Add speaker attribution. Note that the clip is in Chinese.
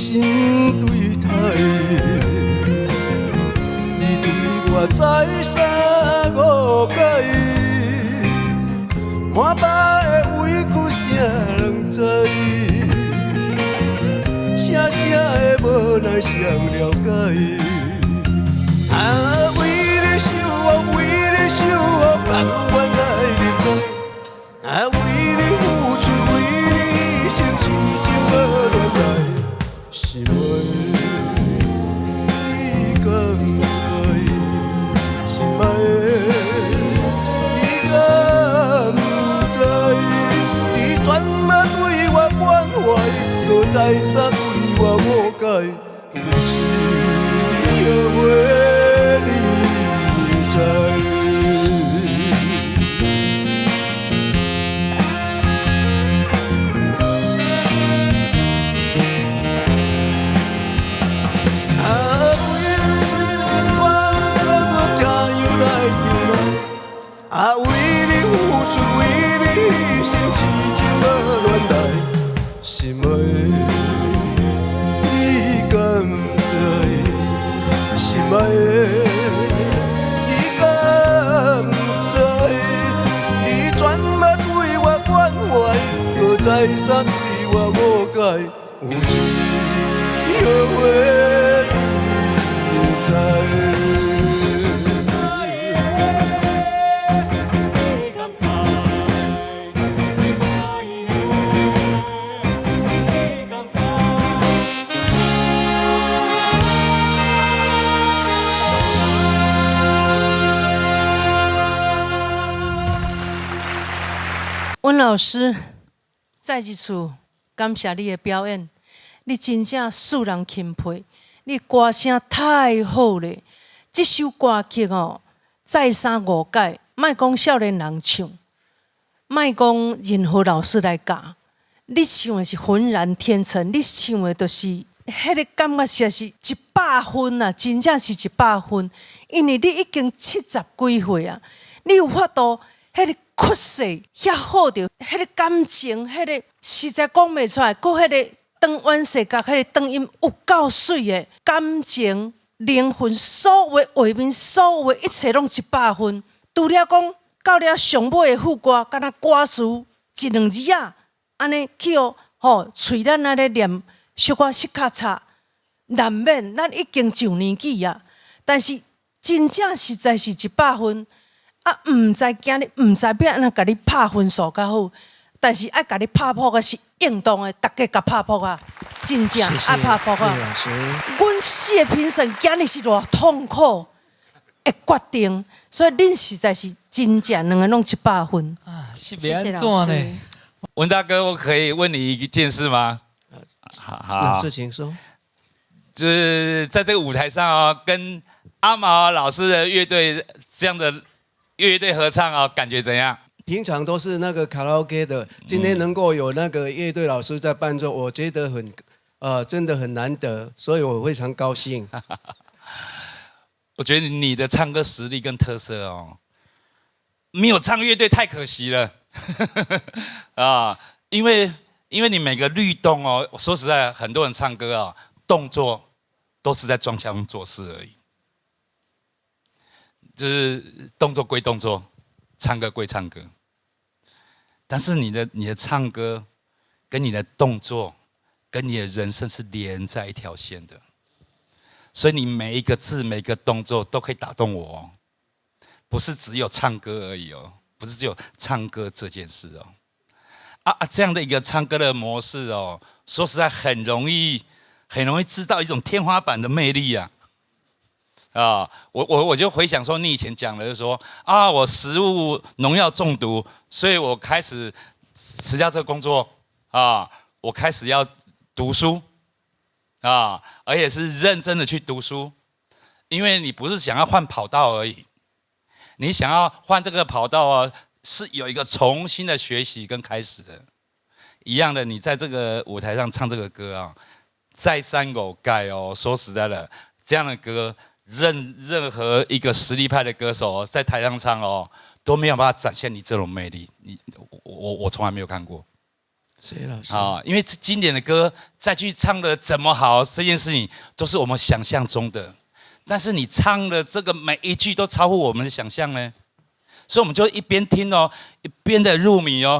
Speaker 1: 心對待，你對我再三誤解，滿腹的委屈誰人知？聲聲的無奈誰了解？啊，為你守護，為你守護，甘願來忍耐。啊，為你付出，為你犧牲，痴情無亂來。是袂，你敢知？是袂，你敢知？你全嘛對我關懷，擱再三對我無解。有一後悔，你知？啊，為你付出，為你犧牲，痴情無亂來。心的，你敢知？心愛的，你敢知？你全嘛對我關懷，擱再三對我無解。有一後悔，你知？
Speaker 2: 温老師，再一次感謝你的表演，你真正使人欽佩，你歌聲太好了。這首歌曲哦，再三誤解，莫講少年人唱，莫講任何老師來教，你唱的是渾然天成，你唱的就是迄個感覺，實在是100分啊！真正是100分，因為你已經70幾歲啊，你有法度迄個。曲勢遐好着，迄個感情，迄個實在講袂出來，擱迄個長彎細角，迄個長音有夠水的感情、靈魂，所有的畫面，所有的一切攏100分。除了講到了上尾的副歌，敢若歌詞1、2字仔，安尼去哦，喙咱安尼念，小可膝卡擦，難免咱已經上年紀啊，但是真正實在是100分。啊，毋知今日毋知要安怎甲你拍分數較好，但是愛甲你拍破的是應當的，大家甲拍破啊，真正愛拍破啊。阮4個評審今日是偌痛苦的決定，所以恁實在是真正兩個攏100分啊，是要安怎呢？
Speaker 3: 文大哥，我可以問你一件事嗎？
Speaker 1: 好，事情說，
Speaker 3: 就是在這個舞台上啊，跟阿毛老師的樂隊這樣的。樂隊合唱啊，感覺怎樣？
Speaker 1: 平常都是那個卡拉 OK 的，今天能夠有那個樂隊老師在伴奏，我覺得很，真的很難得，所以我非常高興。
Speaker 3: 我覺得你的唱歌實力跟特色哦，沒有唱樂隊太可惜了啊！因為你每個律動哦，說實在，很多人唱歌啊，動作都是在裝腔作勢而已。就是動作歸動作，唱歌歸唱歌，但是你的唱歌跟你的動作跟你的人生是連在一條線的，所以你每一個字每一個動作都可以打動我哦，不是只有唱歌而已哦，不是只有唱歌這件事哦，這樣的一個唱歌的模式哦，說實在很容易知道一種天花板的魅力啊。我就回想說，你以前講的就是說啊，我食物農藥中毒，所以我開始辭掉這個工作啊，我開始要讀書啊，而且是認真的去讀書，因為你不是想要換跑道而已，你想要換這個跑道啊，是有一個重新的學習跟開始的。一樣的，你在這個舞台上唱這個歌啊，再三誤解哦，說實在的，這樣的歌。任何一個實力派的歌手在台上唱哦，都沒有辦法展現你這種魅力。我從來沒有看過，
Speaker 1: 謝謝老師。
Speaker 3: 啊，因為經典的歌再去唱的怎麼好，這件事情都是我們想象中的，但是你唱的這個每一句都超乎我們的想象呢，所以我們就一邊聽哦，一邊的入迷哦，